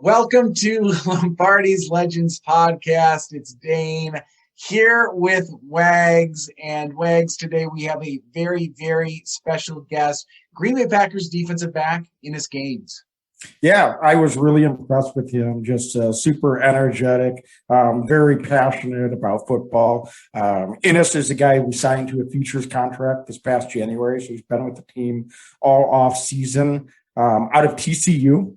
Welcome to Lombardi's Legends podcast. It's Dane here with Wags. And Wags, today we have a very, very special guest, Green Bay Packers defensive back, Innis Gaines. Yeah, I was really impressed with him. Just super energetic, very passionate about football. Innis is a guy we signed to a futures contract this past January, so he's been with the team all off season. Out of TCU.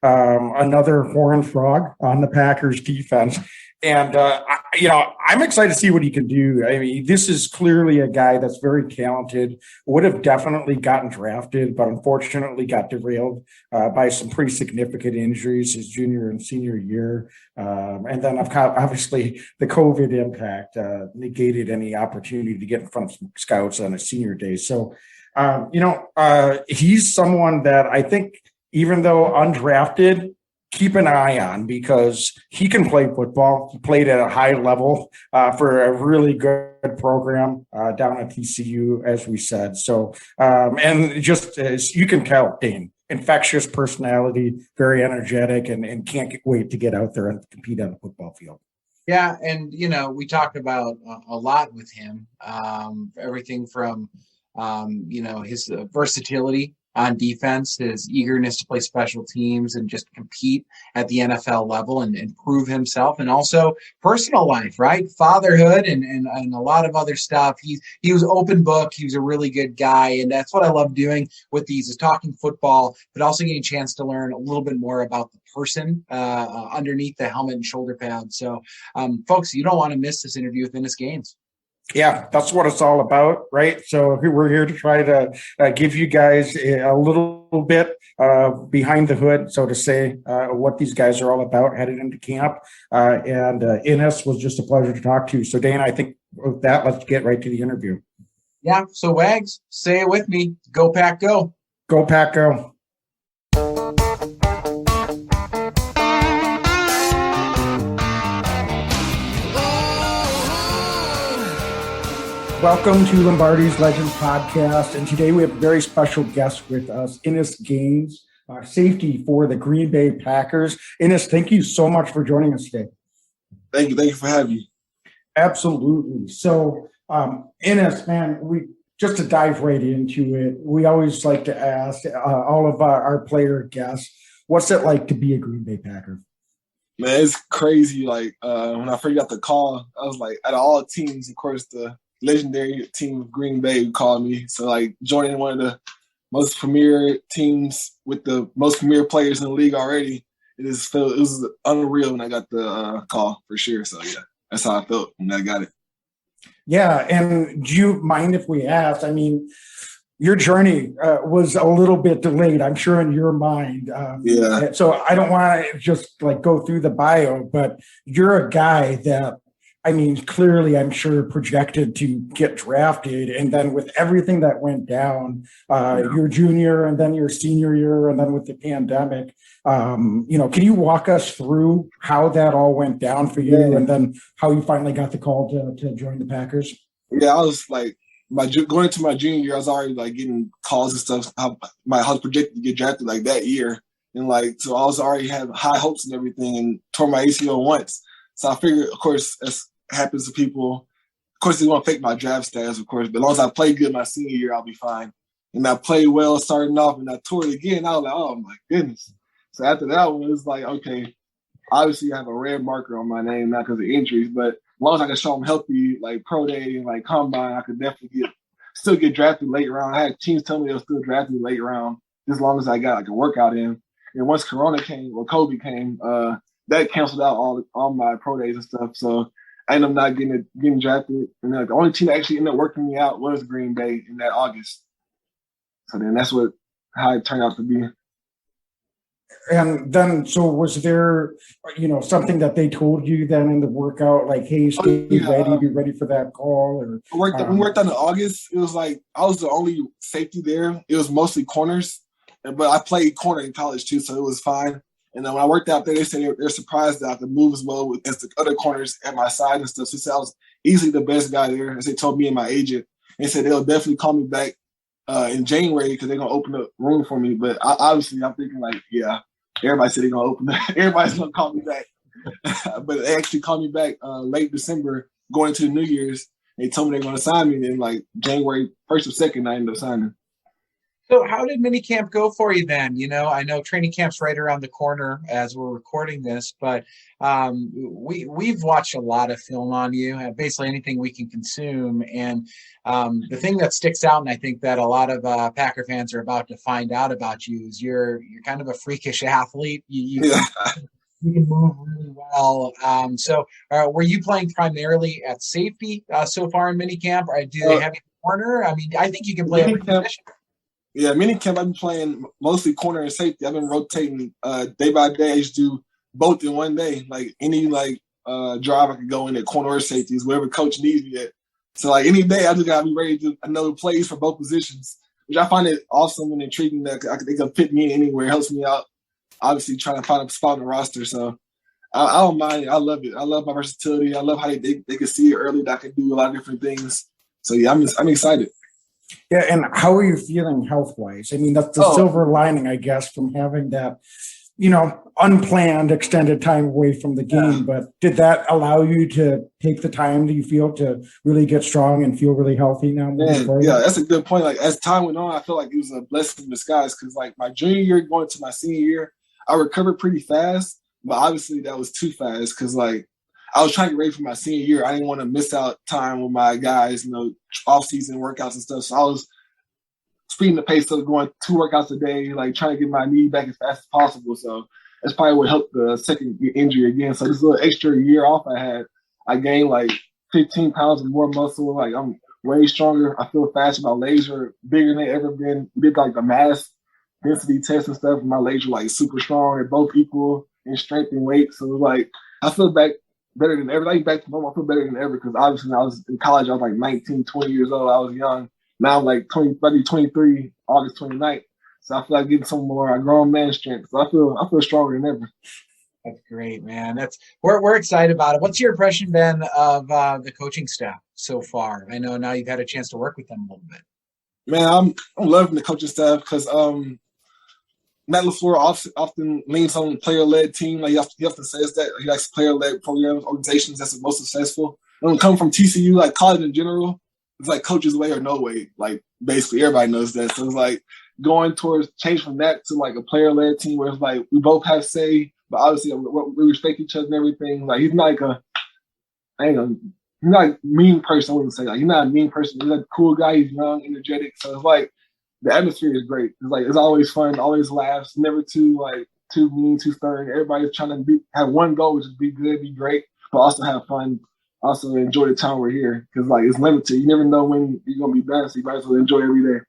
Another horned frog on the Packers defense. And, I'm excited to see what he can do. I mean, this is clearly a guy that's very talented, would have definitely gotten drafted, but unfortunately got derailed by some pretty significant injuries his junior and senior year. And then obviously the COVID impact negated any opportunity to get in front of some scouts on his senior day. So, he's someone that I think, even though undrafted, keep an eye on because he can play football. He played at a high level for a really good program down at TCU, as we said. So, and just as you can tell, Dane, infectious personality, very energetic, and can't wait to get out there and compete on the football field. Yeah, and, we talked about a lot with him, everything from his versatility on defense, his eagerness to play special teams and just compete at the NFL level and prove himself, and also personal life, right? Fatherhood and a lot of other stuff. He was open book. He was a really good guy. And that's what I love doing with these is talking football, but also getting a chance to learn a little bit more about the person underneath the helmet and shoulder pads. So folks, you don't want to miss this interview with Innis Gaines. Yeah, that's what it's all about, right? So we're here to try to give you guys a little bit behind the hood, so to say, what these guys are all about headed into camp. And Innis was just a pleasure to talk to. So, Dane, I think with that, let's get right to the interview. Yeah, so Wags, say it with me. Go Pack, go. Go Pack, go. Welcome to Lombardi's Legends podcast, and today we have a very special guest with us, Innis Gaines, safety for the Green Bay Packers. Innis, thank you so much for joining us today. Thank you for having me. Absolutely. So, Innis, man, just to dive right into it, we always like to ask all of our player guests, what's it like to be a Green Bay Packer? Man, it's crazy. Like when I first got the call, I was like, out of all teams, of course, the legendary team of Green Bay called me. So, like, joining one of the most premier teams with the most premier players in the league already, it was unreal when I got the call, for sure. So, yeah, that's how I felt when I got it. Yeah, and do you mind if we ask? I mean, your journey was a little bit delayed, I'm sure, in your mind. Yeah. So I don't want to just, go through the bio, but you're a guy that, clearly, I'm sure, projected to get drafted. And then with everything that went down, your junior and then your senior year, and then with the pandemic, can you walk us through how that all went down for you and then how you finally got the call to join the Packers? Yeah, I was going into my junior year, I was already getting calls and stuff. I was projected to get drafted that year. And so I was already had high hopes and everything and tore my ACL once. So I figured, of course, as happens to people. Of course, they want to fake my draft status, of course, but as long as I play good my senior year, I'll be fine. And I played well starting off, and I tore it again. I was like, oh, my goodness. So after that one, it was like, okay, obviously I have a red marker on my name, not because of injuries, but as long as I can show them healthy, pro day and combine, I could definitely still get drafted late round. I had teams tell me they'll still draft me late round as long as I got a workout in. And once Corona came, or COVID came, that canceled out all my pro days and stuff. So I ended up not getting drafted. And the only team that actually ended up working me out was Green Bay in that August. So then that's how it turned out to be. And then, so was there, something that they told you then in the workout, hey, stay ready, be ready for that call? Or we worked on in August. It was I was the only safety there. It was mostly corners, but I played corner in college too, so it was fine. And then when I worked out there, they said they're surprised that I could move as well as the other corners at my side and stuff. So they said I was easily the best guy there, as they told me and my agent. They said they'll definitely call me back in January because they're going to open up room for me. But I'm thinking everybody said they're gonna open. Everybody's gonna call me back, but they actually called me back late December, going into the New Year's. They told me they're gonna sign me. Then like January 1st or 2nd, I ended up signing. So how did minicamp go for you then? I know training camp's right around the corner as we're recording this, but we've watched a lot of film on you, basically anything we can consume. And the thing that sticks out, and I think that a lot of Packer fans are about to find out about you, is you're kind of a freakish athlete. You can move really well. So were you playing primarily at safety so far in minicamp? Or do they have you corner? I mean, I think you can play every position. Yeah, minicamp, I've been playing mostly corner and safety. I've been rotating day by day. I used to do both in one day. Like any drive, I could go in at corner or safeties, wherever coach needs me at. So like any day, I just gotta be ready to know plays for both positions, which I find it awesome and intriguing that they can fit me in anywhere. It helps me out. Obviously, trying to find a spot on the roster. So I don't mind it. I love it. I love my versatility. I love how they can see it early that I can do a lot of different things. So yeah, I'm excited. Yeah, and how are you feeling health-wise? I mean, that's the silver lining, I guess, from having that, unplanned extended time away from the game. Yeah. But did that allow you to take the time, do you feel, to really get strong and feel really healthy now? Yeah, that's a good point. Like, as time went on, I feel like it was a blessing in disguise because, like, my junior year going to my senior year, I recovered pretty fast, but obviously that was too fast because, like, I was trying to get ready for my senior year. I didn't want to miss out time with my guys, off-season workouts and stuff. So I was speeding the pace of going 2 workouts a day, like trying to get my knee back as fast as possible. So that's probably what helped the second injury again. So this little extra year off I had, I gained like 15 pounds of more muscle. Like I'm way stronger. I feel faster. My legs are bigger than they ever been. We did like the mass density test and stuff. And my legs were like super strong. They're both equal in strength and weight. So it was like I feel better than ever. Like back to normal, I feel better than ever because obviously when I was in college, I was like 19, 20 years old. I was young. Now I'm like 23, August 29th. So I feel like getting some more grown man strength. So I feel stronger than ever. That's great, man. We're excited about it. What's your impression, Ben, of the coaching staff so far? I know now you've had a chance to work with them a little bit. Man, I'm loving the coaching staff because Matt LaFleur often leans on player-led team. Like he often says that he likes player-led programs, organizations that's the most successful. And when it comes from TCU, like college in general, it's like coach's way or no way. Like basically everybody knows that. So it's like going towards change from that to like a player-led team where it's like we both have say, but obviously we respect each other and everything. Like he's not like he's not a mean person. I wouldn't say like he's not a mean person. He's like a cool guy. He's young, energetic. So it's like the atmosphere is great. It's like it's always fun, always laughs, never too mean, too stern. Everybody's trying to have one goal, which is be good, be great, but also have fun. Also enjoy the time we're here because like it's limited. You never know when you're gonna be done, so you might as well enjoy every day.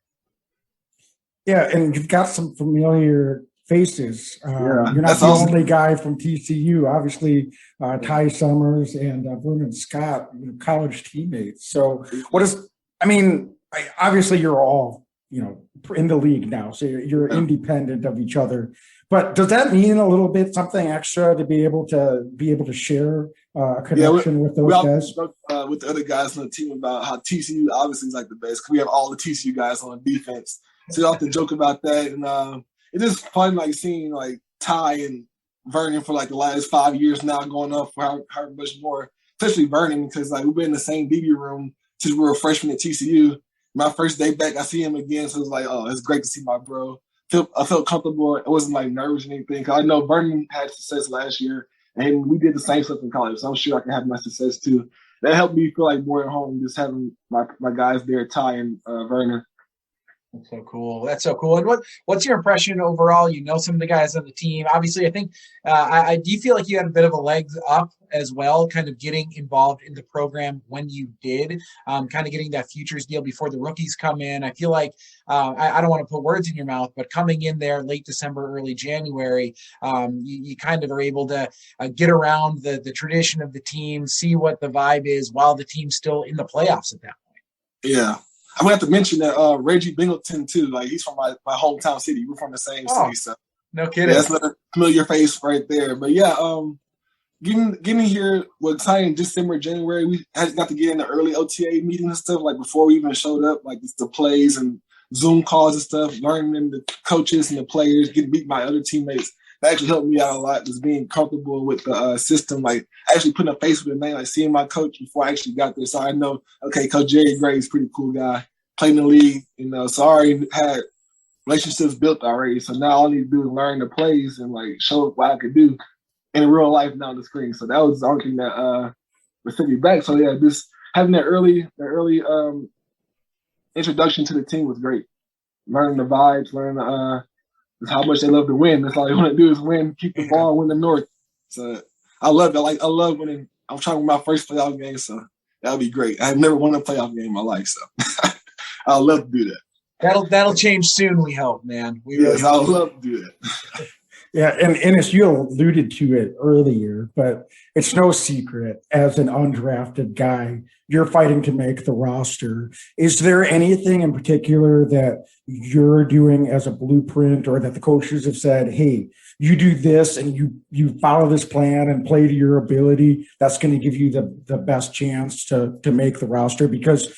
Yeah, and you've got some familiar faces. You're not the only guy from TCU. Obviously, Ty Summers and Vernon Scott, college teammates. So obviously you're all in the league now, so you're independent of each other. But does that mean a little bit something extra to be able to share a connection with those guys? With the other guys on the team about how TCU obviously is like the best because we have all the TCU guys on defense. So we often joke about that, and it's just fun like seeing like Ty and Vernon for like the last 5 years now going up for how much more, especially Vernon because like we've been in the same DB room since we were freshmen at TCU. My first day back, I see him again, so it was like, oh, it's great to see my bro. I felt comfortable. It wasn't like nervous or anything. Cause I know Vernon had success last year, and we did the same stuff in college. So I'm sure I can have my success too. That helped me feel like more at home, just having my guys there, Ty and Vernon. That's so cool. That's so cool. And what's your impression overall? Some of the guys on the team. Obviously, I think I do feel like you had a bit of a leg up as well, kind of getting involved in the program when you did, kind of getting that futures deal before the rookies come in. I feel like I don't want to put words in your mouth, but coming in there late December, early January, you kind of are able to get around the tradition of the team, see what the vibe is while the team's still in the playoffs at that point. Yeah. I'm going to have to mention that Reggie Bingleton, too. Like, he's from my hometown city. We're from the same city. So no kidding. Yeah, that's another familiar face right there. But, yeah, getting here was exciting December, January. We got to get in the early OTA meetings and stuff, like, before we even showed up, like, the plays and Zoom calls and stuff, learning the coaches and the players, getting beat by other teammates. that actually helped me out a lot, just being comfortable with the system, like actually putting a face with a name, like seeing my coach before I actually got there. So I know, okay, Coach Jerry Gray is a pretty cool guy, played in the league, so I already had relationships built already. So now all I need to do is learn the plays and like show what I could do in real life, not on the screen. So that was the only thing that set me back. So yeah, just having that early introduction to the team was great. Learning the vibes, learning how much they love to win. That's all they want to do is win, keep the ball, win the North. So I love that. Like I love winning. I'm trying to win my first playoff game, so that'll be great. I've never won a playoff game in my life, so I'd love to do that. That'll change soon, we hope, man. Yes, I would love to do that. Yeah, and Innis, you alluded to it earlier, but it's no secret, as an undrafted guy, you're fighting to make the roster. Is there anything in particular that you're doing as a blueprint, or that the coaches have said, hey, you do this and you follow this plan and play to your ability, that's going to give you the best chance to make the roster? Because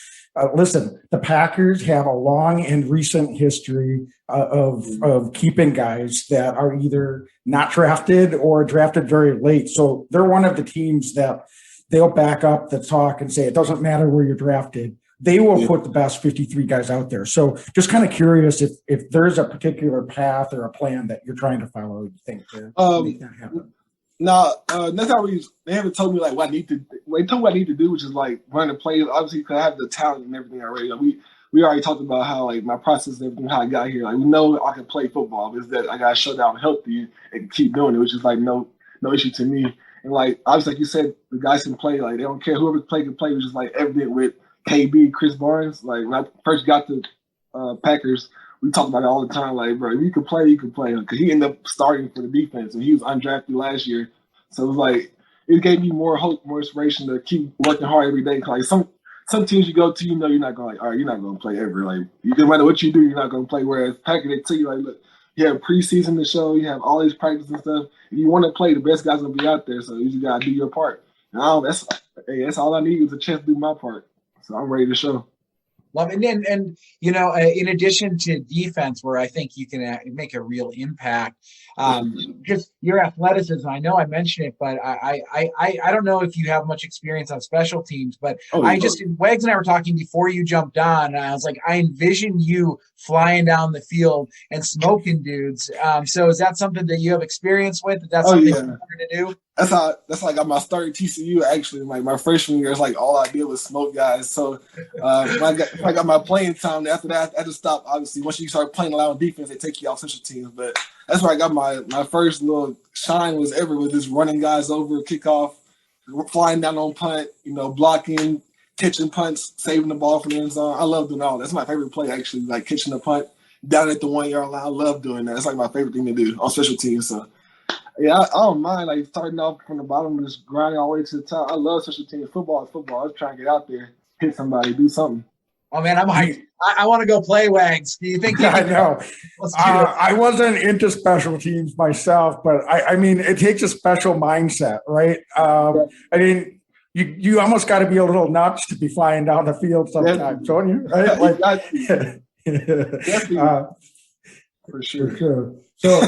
listen, the Packers have a long and recent history of keeping guys that are either not drafted or drafted very late. So they're one of the teams that they'll back up the talk and say, it doesn't matter where you're drafted. They will put the best 53 guys out there. So just kind of curious if there's a particular path or a plan that you're trying to follow, you think, to make that happen. No, that's not really. They haven't told me like what I need to. They told me what I need to do, which is like run the plays. Obviously, because I have the talent and everything already. Like, we already talked about how like my process and everything, how I got here. Like we know I can play football, but it's that I got to show that I'm healthy and keep doing it, which is like no issue to me. And like obviously, like you said, the guys can play. Like they don't care whoever can play, which is like evident with KB, Chris Barnes. Like when I first got to Packers, we talk about it all the time. Like, bro, if you can play, you can play. Because he ended up starting for the defense, and he was undrafted last year. So it was like it gave me more hope, more inspiration to keep working hard every day. Like some teams you go to, you're not going like, all right, you're not going to play ever. Like you no matter what you do, you're not going to play. Whereas Packers, they tell you like, look, you have preseason to show, you have all these practice and stuff. If you want to play, the best guys gonna be out there. So you just gotta do your part. And that's all I need is a chance to do my part. So I'm ready to show. Love it. And in addition to defense, where I think you can make a real impact, just your athleticism. I know I mentioned it, but I don't know if you have much experience on special teams, but Wags and I were talking before you jumped on, and I was like, I envision you flying down the field and smoking dudes. So is that something that you have experience with? That's something you're going to do? That's how I got my start at TCU. Actually, like my freshman year, it's like all I did was smoke guys. So when I got my playing time, after that, I had to stop. Obviously, once you start playing a lot on defense, they take you off special teams. But that's where I got my first little shine was ever with just running guys over, kickoff, flying down on punt, blocking, catching punts, saving the ball from the end zone. I love doing all that. That's my favorite play, actually, like catching a punt down at the 1 yard line. I love doing that. It's like my favorite thing to do on special teams. So. Yeah, I don't mind like starting off from the bottom and just grinding all the way to the top. I love special teams. Football is football. I was trying to get out there, hit somebody, do something. Oh man, I'm hyped. I want to go play, Wags. Do you think? I know. I wasn't into special teams myself, but I mean, it takes a special mindset, right? I mean, you almost got to be a little nuts to be flying down the field sometimes, don't you? Right? Like, for sure. For sure. So,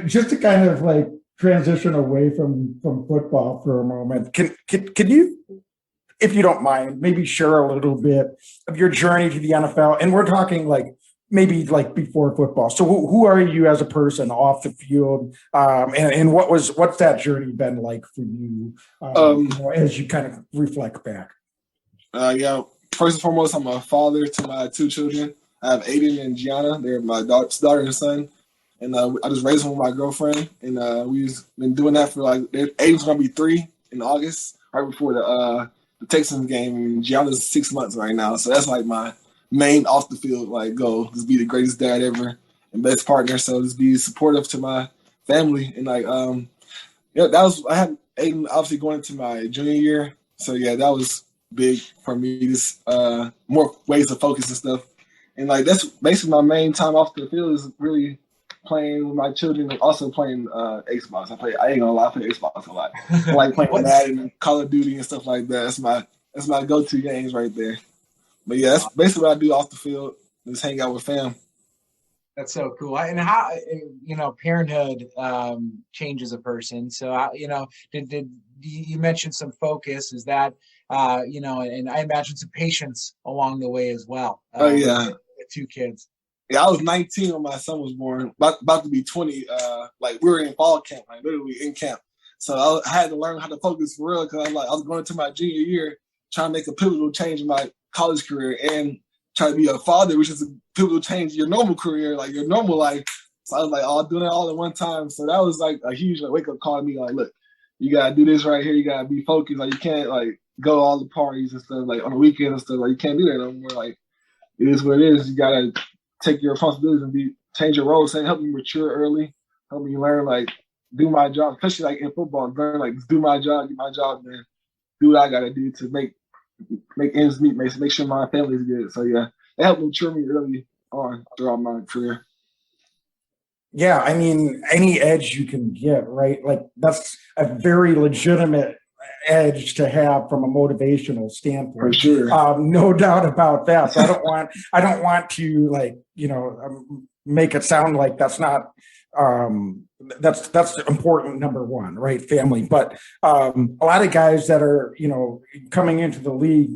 just to kind of like transition away from football for a moment, can you, if you don't mind, maybe share a little bit of your journey to the NFL? And we're talking like maybe like before football. So who are you as a person off the field? And what's that journey been like for you, as you kind of reflect back? First and foremost, I'm a father to my 2 children. I have Aiden and Gianna. They're my daughter and son. And I just raised them with my girlfriend. And we've been doing that for Aiden's going to be 3 in August, right before the Texans game. And Gianna's 6 months right now. So that's like my main off the field goal. Just be the greatest dad ever and best partner. So just be supportive to my family. And I had Aiden obviously going into my junior year. So yeah, that was big for me. Just more ways to focus and stuff. And that's basically my main time off the field is really playing with my children and also playing Xbox. I ain't gonna lie, I play Xbox a lot. I like playing Madden and Call of Duty and stuff like that. That's my go-to games right there. But yeah, that's basically what I do off the field. Just hang out with fam. That's so cool. And how, parenthood changes a person. So, did you mentioned some focus? Is that, and I imagine some patience along the way as well. Oh yeah. With two kids. Yeah, I was 19 when my son was born, about to be 20. Like we were in fall camp, like literally in camp. So I had to learn how to focus for real because I was going into my junior year, trying to make a pivotal change in my college career and try to be a father, which is a pivotal change in your normal career, like your normal life. So I was like, oh, doing it all at one time. So that was like a huge wake up call to me. Like, look, you gotta do this right here. You gotta be focused. Like you can't like go to all the parties and stuff like on the weekend and stuff. Like you can't do that no more. Like it is what it is. You gotta take your responsibilities and change your role. Saying help me mature early, help me learn like do my job, especially like in football. Learn like do my job, get my job, then do what I gotta do to make ends meet, make sure my family's good. So yeah, it helped mature me early on throughout my career. Yeah, I mean, any edge you can get, right? Like that's a very legitimate edge to have from a motivational standpoint. For sure. No doubt about that. So I don't want to make it sound like that's not that's important, number one, right? Family. But a lot of guys that are, coming into the league,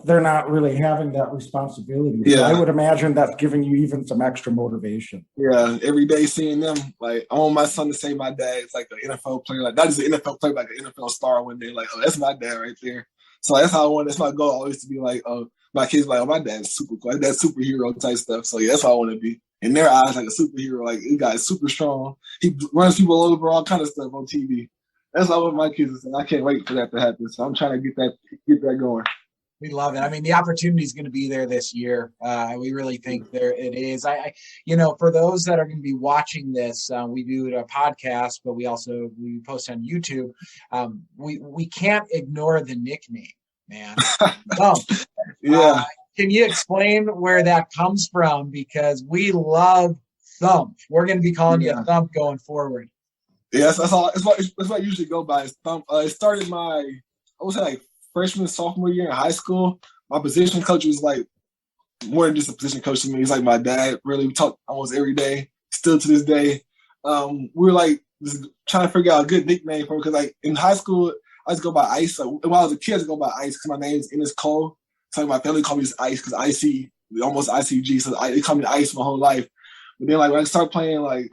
they're not really having that responsibility. Yeah. So I would imagine that's giving you even some extra motivation. Yeah, every day seeing them, like I want my son to say my dad is like an NFL player, like not just an NFL player, like an NFL star one day. Like, oh, that's my dad right there. So that's how I want. That's my goal always to be like, oh, my kids like, oh, my dad's super cool, that's superhero type stuff. So yeah, that's how I want to be. In their eyes, like a superhero, like this guy's super strong. He runs people over, all kind of stuff on TV. That's how I want my kids to say. I can't wait for that to happen. So I'm trying to get that going. We love it. I mean, the opportunity is going to be there this year. We really think there it is. For those that are going to be watching this, we do a podcast, but we post on YouTube. We can't ignore the nickname, man. Yeah. Can you explain where that comes from? Because we love Thump. We're going to be calling you Thump going forward. Yes, that's all. It's what I usually go by. Is Thump. It started like freshman, sophomore year in high school. My position coach was like more than just a position coach to me. He's like my dad. Really, we talk almost every day. Still to this day, we were like just trying to figure out a good nickname for him because like in high school I used to go by Ice. So when I was a kid, I used to go by Ice because my name is Innis Cole. So my family called me just Ice because Icy, almost ICG. So they called me Ice my whole life. But then like when I started playing like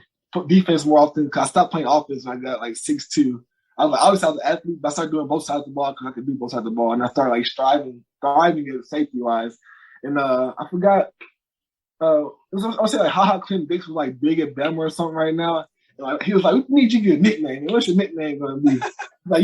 defense more often, because I stopped playing offense when I got like 6'2". I was an athlete, but I started doing both sides of the ball because I could do both sides of the ball, and I started like thriving at safety wise. And I forgot, I would say like Ha Clinton Dix was like big at Bama or something right now. And like, he was like, "We need you to get a nickname. What's your nickname gonna be?" What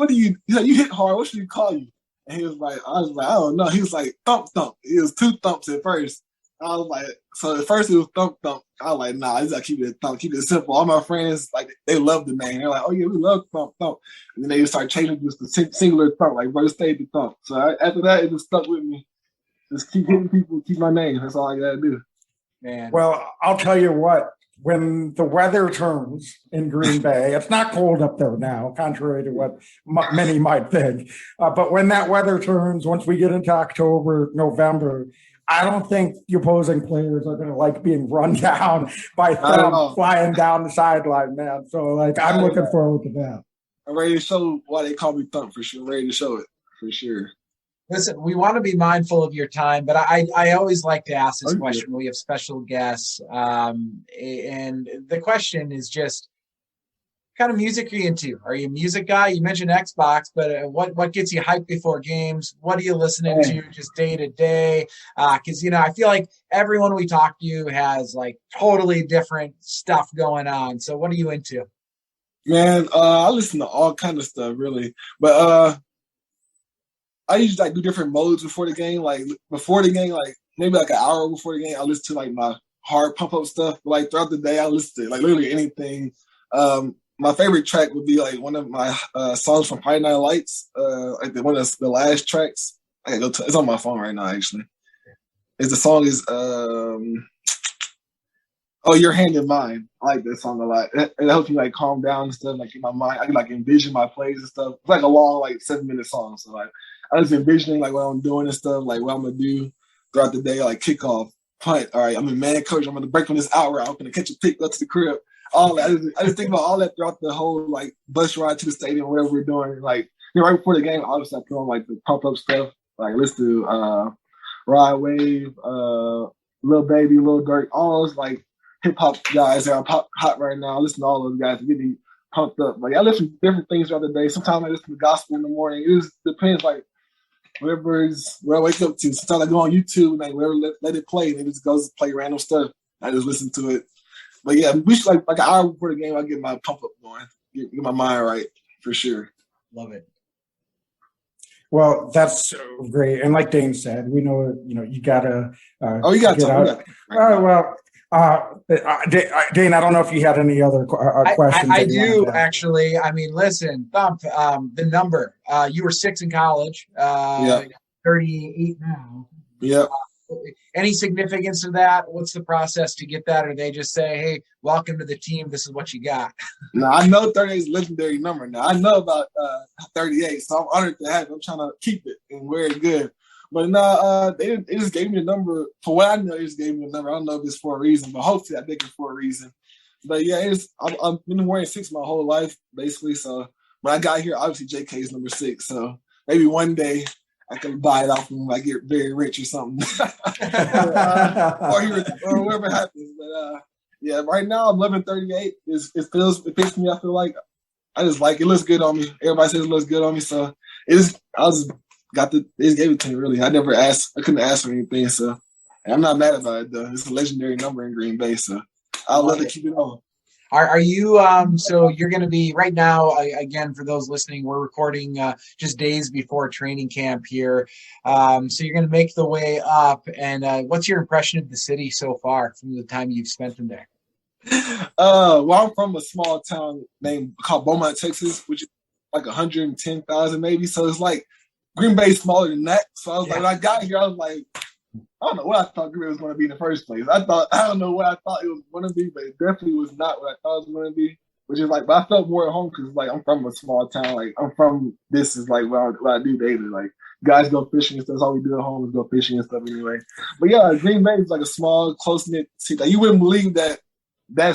do you? He's like, "You hit hard. What should we call you?" And he was like, I don't know. He was like, Thump. It was two thumps at first. I was like, so at first it was Thump. I was like, nah, I just gotta keep it Thump, keep it simple. All my friends, like, they love the name. They're like, oh yeah, we love Thump. And then they just start changing just the singular Thump, like Versatility Thump. So after that, it just stuck with me. Just keep hitting people, keep my name. That's all I gotta do. Man. Well, I'll tell you what, when the weather turns in Green Bay, it's not cold up there now, contrary to what many might think. But when that weather turns, once we get into October, November, I don't think the opposing players are going to like being run down by Thump flying down the sideline, man. So, like, I'm looking forward to that. I'm ready to show why they call me Thump for sure. I'm ready to show it for sure. Listen, we want to be mindful of your time, but I always like to ask this question. We have special guests, and the question is just, what kind of music are you into? Are you a music guy? You mentioned Xbox, but what gets you hyped before games? What are you listening to just day to day? Because, I feel like everyone we talk to has like totally different stuff going on. So what are you into? Man, I listen to all kind of stuff, really. But I usually like do different modes before the game. Like before the game, like maybe like an hour before the game, I listen to like my hard pump up stuff. But like throughout the day, I listen to like literally anything. My favorite track would be like one of my songs from Friday Night Lights, like one of the last tracks. I can go to it's on my phone right now actually. The song is Your Hand in Mine. I like that song a lot. It helps me like calm down and stuff, like in my mind. I can like envision my plays and stuff. It's like a long, like 7-minute song. So like I was envisioning like what I'm doing and stuff, like what I'm gonna do throughout the day, like kickoff, punt. All right, I'm a man coach. I'm going to break on this hour. I'm going to catch a pick, go to the crib. All that. I just think about all that throughout the whole like bus ride to the stadium, whatever we're doing. Like right before the game, obviously I put on like the pump up stuff. Like listen to Ride Wave, Lil Baby, Lil Durk, all those like hip hop guys that are hot right now. I listen to all those guys to get me pumped up. Like I listen to different things throughout the day. Sometimes I listen to gospel in the morning. It just depends, like whatever is where I wake up to. Sometimes I go on YouTube and like wherever let it play, and it just goes to play random stuff. I just listen to it. But yeah, we should like an hour before the game, I get my pump up going, get my mind right for sure. Love it. Well, that's great. And like Dane said, we know, you gotta. You gotta talk. Dane, I don't know if you had any other questions. I do actually. I mean, listen, Thump, the number. You were 6 in college. 38 now. Yeah. Any significance to that? What's the process to get that? Or they just say, hey, welcome to the team. This is what you got. No, I know 38 is a legendary number. Now, I know about 38, so I'm honored to have it. I'm trying to keep it and wear it good. But no, they just gave me the number. For what I know, they just gave me the number. I don't know if it's for a reason, but hopefully I think it's for a reason. But yeah, I've been wearing 6 my whole life, basically. So when I got here, obviously JK is number 6. So maybe one day I can buy it off him when I get very rich or something. or whatever happens. But yeah, right now I'm loving 38. It fits me. I feel like I just like it. Looks good on me. Everybody says it looks good on me. So they just gave it to me really. I couldn't ask for anything. So I'm not mad about it though. It's a legendary number in Green Bay. So I'll let it keep it on. Are you so you're going to be right now, again, for those listening, we're recording just days before training camp here. So you're going to make the way up. And what's your impression of the city so far from the time you've spent in there? Well, I'm from a small town called Beaumont, Texas, which is like 110,000 maybe. So it's like Green Bay's smaller than that. So I was like, when I got here, I was like, I don't know what I thought Green Bay was going to be in the first place. I don't know what I thought it was going to be, but it definitely was not what I thought it was going to be. Which is like, but I felt more at home because like I'm from a small town. Like this is like what I do daily. Like guys go fishing and stuff. That's all we do at home is go fishing and stuff anyway. But yeah, Green Bay is like a small, close knit city. Like you wouldn't believe that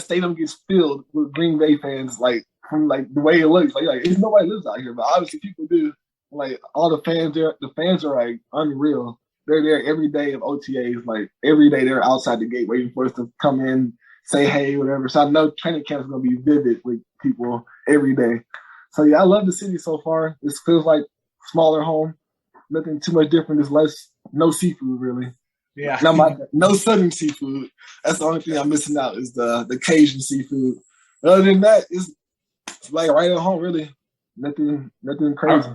stadium gets filled with Green Bay fans. Like from like the way it looks. Like nobody lives out here, but obviously people do. Like all the fans there, the fans are like unreal. They're there every day of OTAs. Like every day they're outside the gate waiting for us to come in, say hey, whatever. So I know training camp is going to be vivid with people every day. So yeah, I love the city so far. This feels like smaller home. Nothing too much different. There's no seafood really. Yeah. No southern seafood. That's the only thing I'm missing out is the Cajun seafood. Other than that, it's like right at home really. Nothing crazy.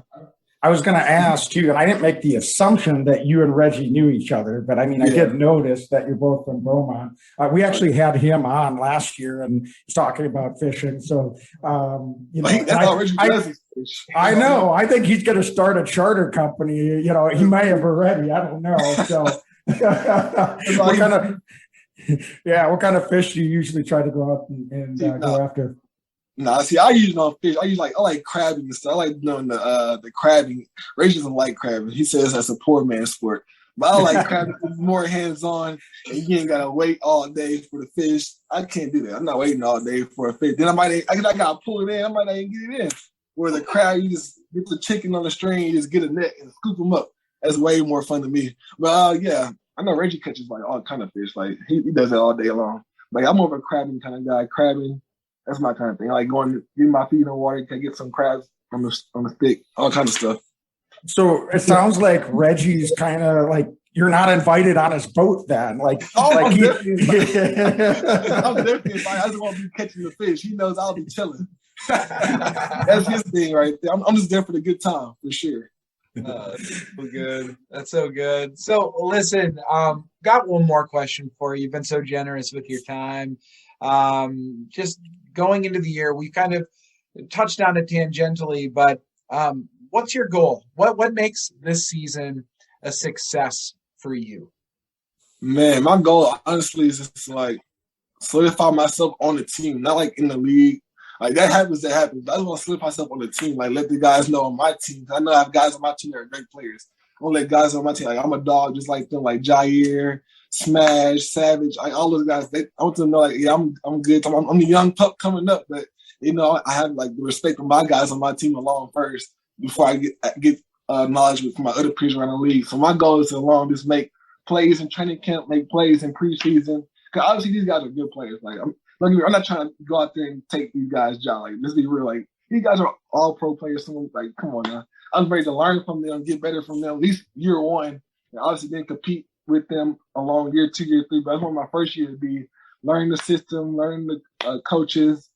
I was going to ask too, and I didn't make the assumption that you and Reggie knew each other, but I mean, I did notice that you're both from Beaumont. We actually had him on last year and he's talking about fishing. So, that's how Reggie does his fish. I know. I think he's going to start a charter company. He might have already. I don't know. So, what kind of fish do you usually try to go out and go after? Nah, see, I usually don't fish. I like crabbing and stuff. I like doing the crabbing. Ray doesn't like crabbing. He says that's a poor man's sport. But I like crabbing. It's more hands-on, and you ain't gotta wait all day for the fish. I can't do that. I'm not waiting all day for a fish. Then I gotta pull it in. I might not even get it in. Where the crab, you just get the chicken on the string, you just get a net and scoop them up. That's way more fun to me. But yeah, I know Reggie catches like all kind of fish. Like he does it all day long. Like I'm more of a crabbing kind of guy. Crabbing. That's my kind of thing. I like getting my feet in the water, can get some crabs on the stick, all kind of stuff. So it sounds like Reggie's kind of like you're not invited on his boat then. I'm definitely invited. I just want to be catching the fish. He knows I'll be chilling. That's his thing right there. I'm just there for the good time for sure. That's so good. That's so good. So listen, got one more question for you. You've been so generous with your time. Just going into the year, we kind of touched on it tangentially, but what's your goal? What makes this season a success for you? Man, my goal honestly is just like solidify myself on the team, not like in the league. Like that happens. I just want to solidify myself on the team. Like let the guys know on my team. I know I have guys on my team that are great players. I want to let guys on my team like I'm a dog, just like them, like Jair, Smash, Savage, like all those guys. I want them to know, like, yeah, I'm good. I'm the young pup coming up, but I have like the respect of my guys on my team along first before I get knowledge from my other peers around the league. So my goal is to along just make plays in training camp, make plays in preseason. Because obviously these guys are good players. Like I'm not trying to go out there and take these guys' job. Like, let's be real. Like, these guys are all pro players. Someone like, come on now. I was ready to learn from them, get better from them. At least year one, and obviously then compete with them along year 2, year 3. But I want my first year to be learning the system, learning the coaches,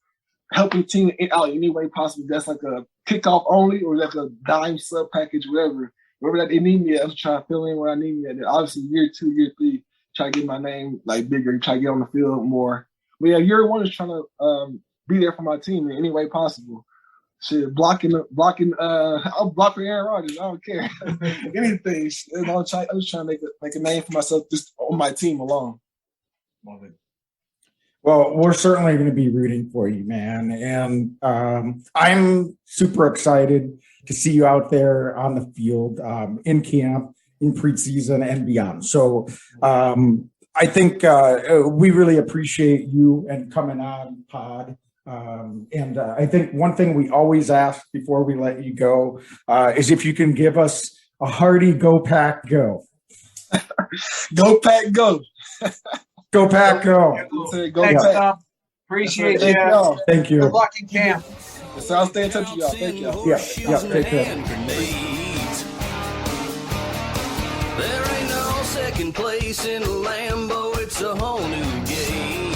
helping the team out any way possible. That's like a kickoff only, or like a dime sub package, whatever. Wherever that they need me, I'm just trying to fill in where I need me. And then obviously year 2, year 3, try to get my name like bigger, try to get on the field more. But yeah, year 1 is trying to be there for my team in any way possible. Shit, blocking. I'll block for Aaron Rodgers. I don't care. Anything. I'm just trying to make a name for myself just on my team alone. Love it. Well, we're certainly going to be rooting for you, man. And I'm super excited to see you out there on the field, in camp, in preseason, and beyond. So I think we really appreciate you and coming on, Pod. And I think one thing we always ask before we let you go is if you can give us a hearty "Go Pack Go." Go Pack Go. Go Pack Go. Go Thanks, Pack. Tom. Appreciate you. Thank you. Good luck in camp. So I'll stay in touch with y'all. Thank y'all. Yeah, take care. There ain't no second place in Lambeau. It's a whole new game.